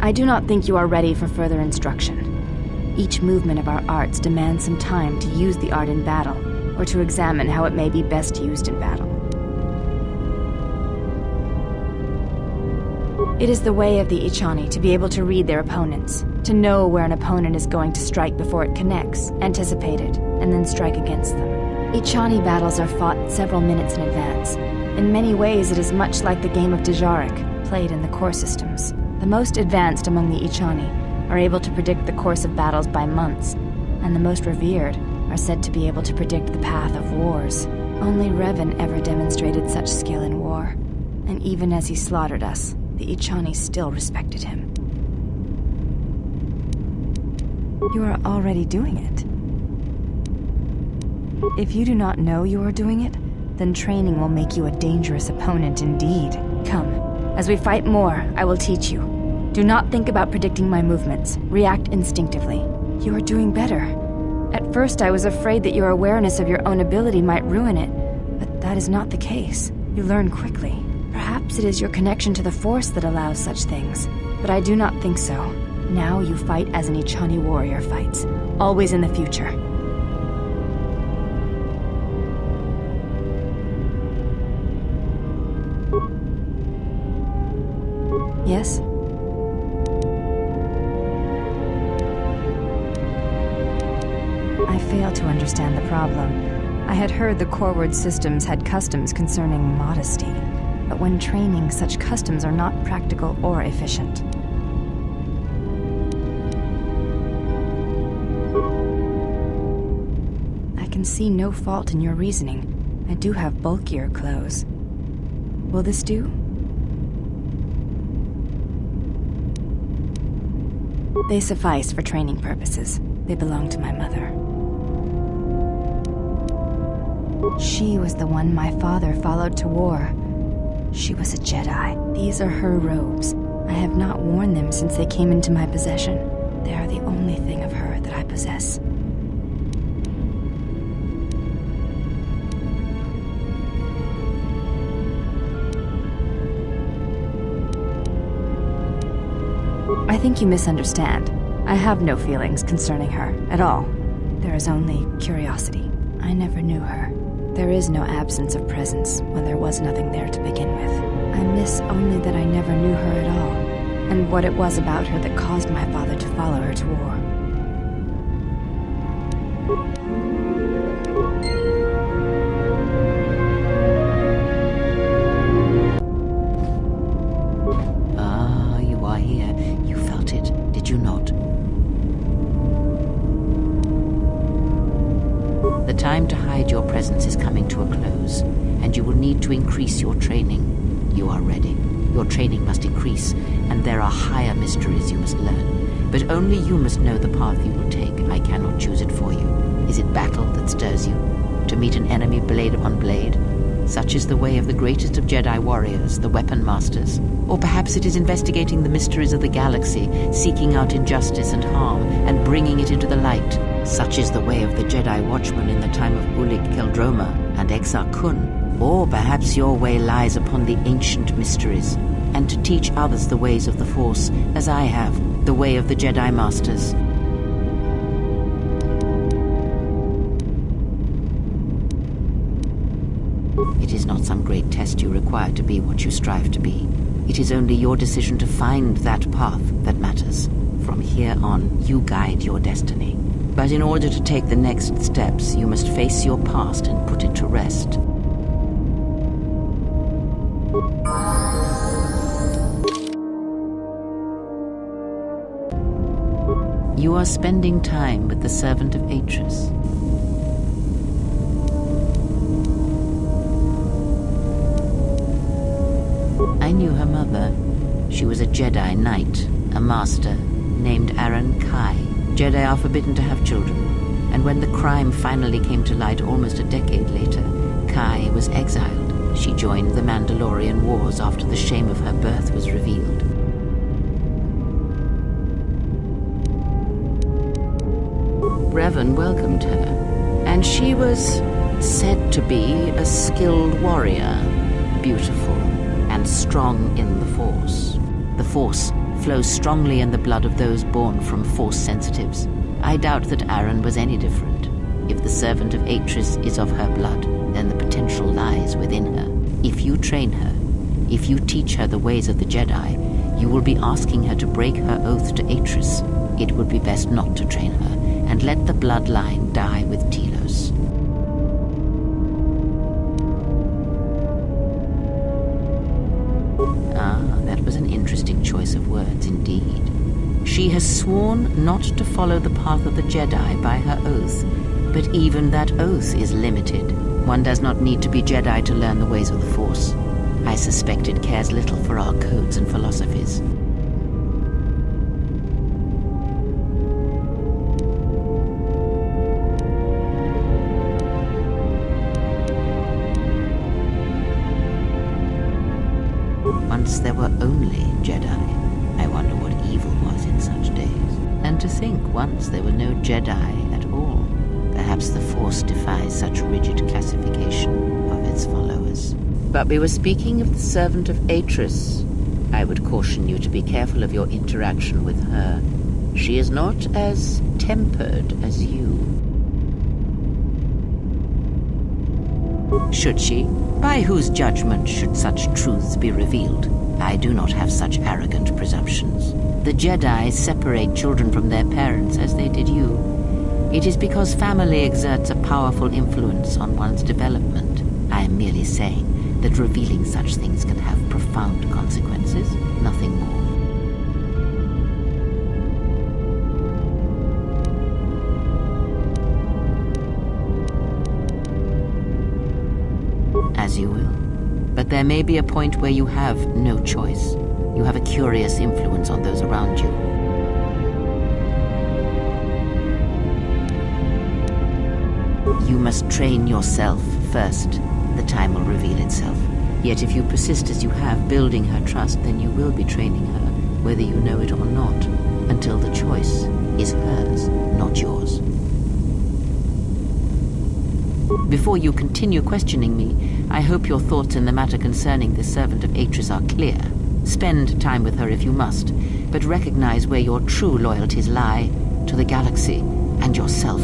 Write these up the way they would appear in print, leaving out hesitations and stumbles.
I do not think you are ready for further instruction. Each movement of our arts demands some time to use the art in battle, or to examine how it may be best used in battle. It is the way of the Ichani to be able to read their opponents, to know where an opponent is going to strike before it connects, anticipate it, and then strike against them. Ichani battles are fought several minutes in advance. In many ways, it is much like the game of Dejarik, played in the core systems. The most advanced among the Ichani are able to predict the course of battles by months, and the most revered are said to be able to predict the path of wars. Only Revan ever demonstrated such skill in war, and even as he slaughtered us, the Ichani still respected him. You are already doing it. If you do not know you are doing it, then training will make you a dangerous opponent indeed. Come, as we fight more, I will teach you. Do not think about predicting my movements. React instinctively. You are doing better. At first I was afraid that your awareness of your own ability might ruin it, but that is not the case. You learn quickly. Perhaps it is your connection to the Force that allows such things, but I do not think so. Now you fight as an Ichani warrior fights, always in the future. Yes? I fail to understand the problem. I had heard the Coreward systems had customs concerning modesty, but when training, such customs are not practical or efficient. I can see no fault in your reasoning. I do have bulkier clothes. Will this do? They suffice for training purposes. They belong to my mother. She was the one my father followed to war. She was a Jedi. These are her robes. I have not worn them since they came into my possession. They are the only thing of her that I possess. I think you misunderstand. I have no feelings concerning her at all. There is only curiosity. I never knew her. There is no absence of presence when there was nothing there to begin with. I miss only that I never knew her at all, and what it was about her that caused my father to follow her to war. Ah, you are here. You felt it, did you not? The time to hide your presence is coming to a close, and you will need to increase your training. You are ready. Your training must increase, and there are higher mysteries you must learn. But only you must know the path you will take. I cannot choose it for you. Is it battle that stirs you? To meet an enemy blade upon blade? Such is the way of the greatest of Jedi warriors, the weapon masters. Or perhaps it is investigating the mysteries of the galaxy, seeking out injustice and harm, and bringing it into the light. Such is the way of the Jedi Watchman in the time of Ulic Qel-Droma and Exar Kun. Or perhaps your way lies upon the ancient mysteries, and to teach others the ways of the Force, as I have, the way of the Jedi Masters. It is not some great test you require to be what you strive to be. It is only your decision to find that path that matters. From here on, you guide your destiny. But in order to take the next steps, you must face your past and put it to rest. You are spending time with the servant of Atris. I knew her mother. She was a Jedi Knight, a master, named Aaron Kai. Jedi are forbidden to have children, and when the crime finally came to light almost a decade later, Kai was exiled. She joined the Mandalorian Wars after the shame of her birth was revealed. Revan welcomed her, and she was said to be a skilled warrior, beautiful and strong in the Force. The Force flows strongly in the blood of those born from Force sensitives. I doubt that Aaron was any different. If the servant of Atris is of her blood, then the potential lies within her. If you train her, if you teach her the ways of the Jedi, you will be asking her to break her oath to Atris. It would be best not to train her, and let the bloodline die with Telos. That was an interesting choice of words indeed. She has sworn not to follow the path of the Jedi by her oath, but even that oath is limited. One does not need to be Jedi to learn the ways of the Force. I suspect it cares little for our codes and philosophies. Once there were only Jedi. I wonder what evil was in such days. And to think once there were no Jedi at all. Perhaps the Force defies such rigid classification of its followers. But we were speaking of the servant of Atris. I would caution you to be careful of your interaction with her. She is not as tempered as you. Should she? By whose judgment should such truths be revealed? I do not have such arrogant presumptions. The Jedi separate children from their parents as they did you. It is because family exerts a powerful influence on one's development. I am merely saying that revealing such things can have profound consequences, nothing more. As you will. But there may be a point where you have no choice. You have a curious influence on those around you. You must train yourself first. The time will reveal itself. Yet if you persist as you have, building her trust, then you will be training her, whether you know it or not, until the choice is hers, not yours. Before you continue questioning me, I hope your thoughts in the matter concerning this servant of Atris are clear. Spend time with her if you must, but recognize where your true loyalties lie, to the galaxy and yourself.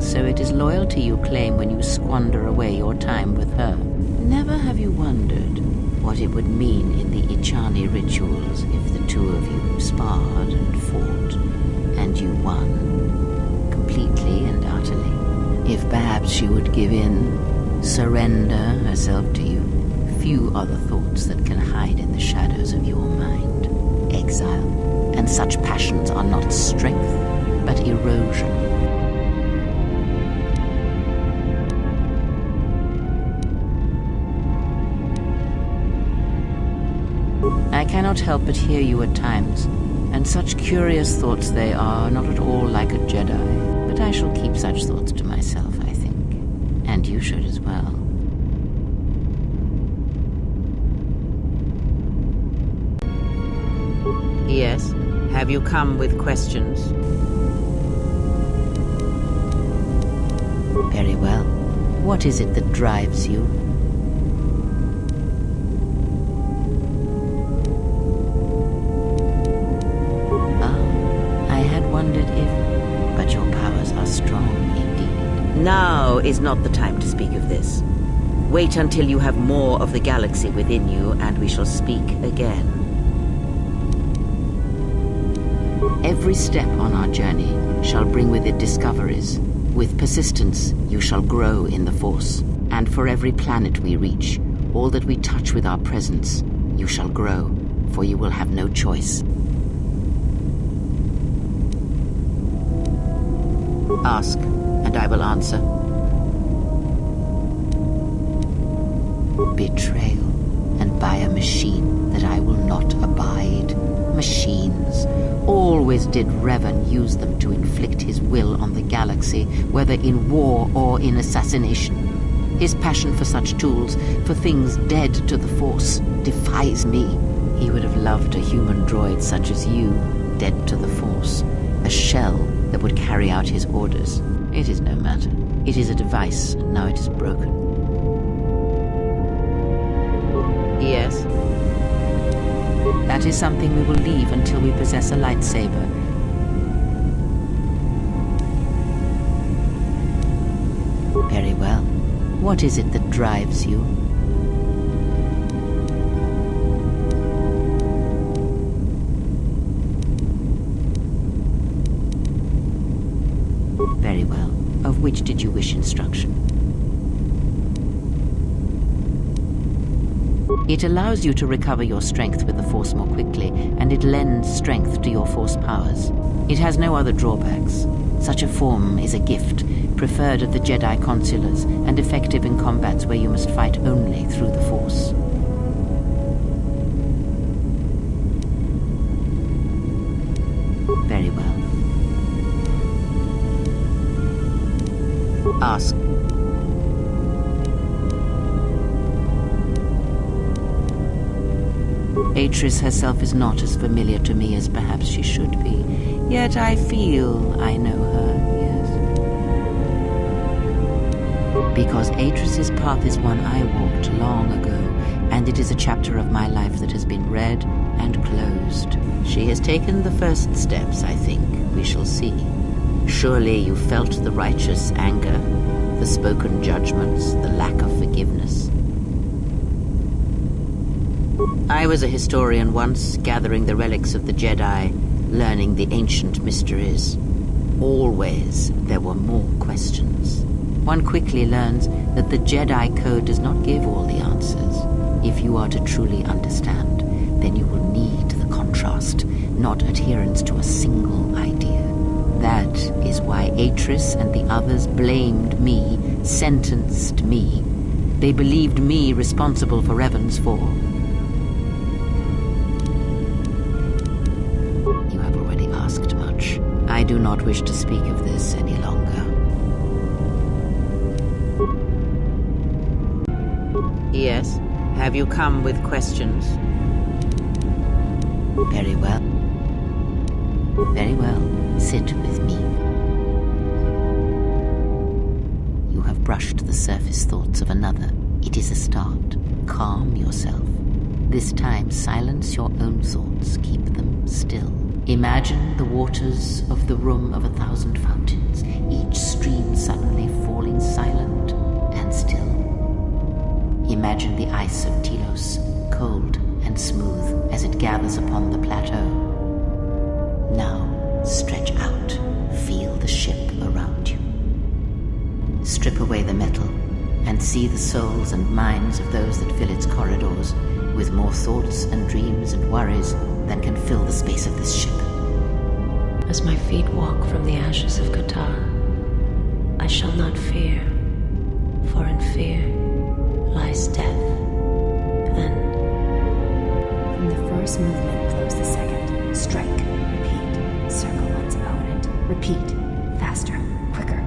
So it is loyalty you claim when you squander away your time with her. Never have you wondered what it would mean in the Ichani rituals if the two of you sparred and fought, and you won, completely and utterly. If perhaps she would give in, surrender herself to you, few are the thoughts that can hide in the shadows of your mind. Exile, and such passions are not strength, but erosion. I cannot help but hear you at times, and such curious thoughts they are, not at all like a Jedi. But I shall keep such thoughts to myself, I think. And you should as well. Yes? Have you come with questions? Very well. What is it that drives you? But your powers are strong indeed. Now is not the time to speak of this. Wait until you have more of the galaxy within you, and we shall speak again. Every step on our journey shall bring with it discoveries. With persistence, you shall grow in the Force. And for every planet we reach, all that we touch with our presence, you shall grow, for you will have no choice. Ask, and I will answer. Betrayal, and by a machine that I will not abide. Machines. Always did Revan use them to inflict his will on the galaxy, whether in war or in assassination. His passion for such tools, for things dead to the Force, defies me. He would have loved a human droid such as you, dead to the Force. A shell that would carry out his orders. It is no matter. It is a device, and now it is broken. Yes? That is something we will leave until we possess a lightsaber. Very well. What is it that drives you? Very well. Of which did you wish instruction? It allows you to recover your strength with the Force more quickly, and it lends strength to your Force powers. It has no other drawbacks. Such a form is a gift, preferred of the Jedi consulars, and effective in combats where you must fight only through the Force. Very well. Ask. Atris herself is not as familiar to me as perhaps she should be. Yet I feel I know her, yes. Because Atris's path is one I walked long ago, and it is a chapter of my life that has been read and closed. She has taken the first steps, I think. We shall see. Surely you felt the righteous anger, the spoken judgments, the lack of forgiveness. I was a historian once, gathering the relics of the Jedi, learning the ancient mysteries. Always there were more questions. One quickly learns that the Jedi Code does not give all the answers. If you are to truly understand, then you will need the contrast, not adherence to a single idea. That is why Atris and the others blamed me, sentenced me. They believed me responsible for Revan's fall. You have already asked much. I do not wish to speak of this any longer. Yes? Have you come with questions? Very well. Very well. Sit with me. You have brushed the surface thoughts of another. It is a start. Calm yourself. This time, silence your own thoughts. Keep them still. Imagine the waters of the Room of 1,000 Fountains, each stream suddenly falling silent and still. Imagine the ice of Telos, cold and smooth as it gathers upon the plateau. Now, stretch out, feel the ship around you. Strip away the metal, and see the souls and minds of those that fill its corridors, with more thoughts and dreams and worries than can fill the space of this ship. As my feet walk from the ashes of KOTOR, I shall not fear, for in fear lies death, and... From the first movement flows the second. Strike, repeat, circle one's opponent. Repeat, faster, quicker.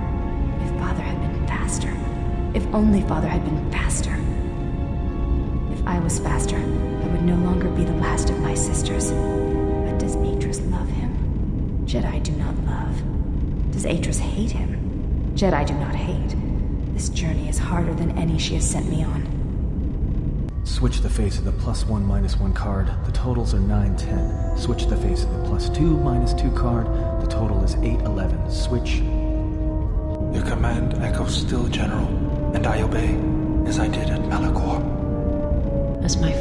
If Father had been faster. If only Father had been faster. If I was faster, I would no longer be the last of my sisters. But does Atris love him? Jedi do not love. Does Atris hate him? Jedi do not hate. This journey is harder than any she has sent me on. Switch the face of the +1 -1 card. The totals are 9, 10. Switch the face of the +2 -2 card. The total is 8, 11. Switch. Your command echoes still, General, and I obey, as I did at Malachor. as my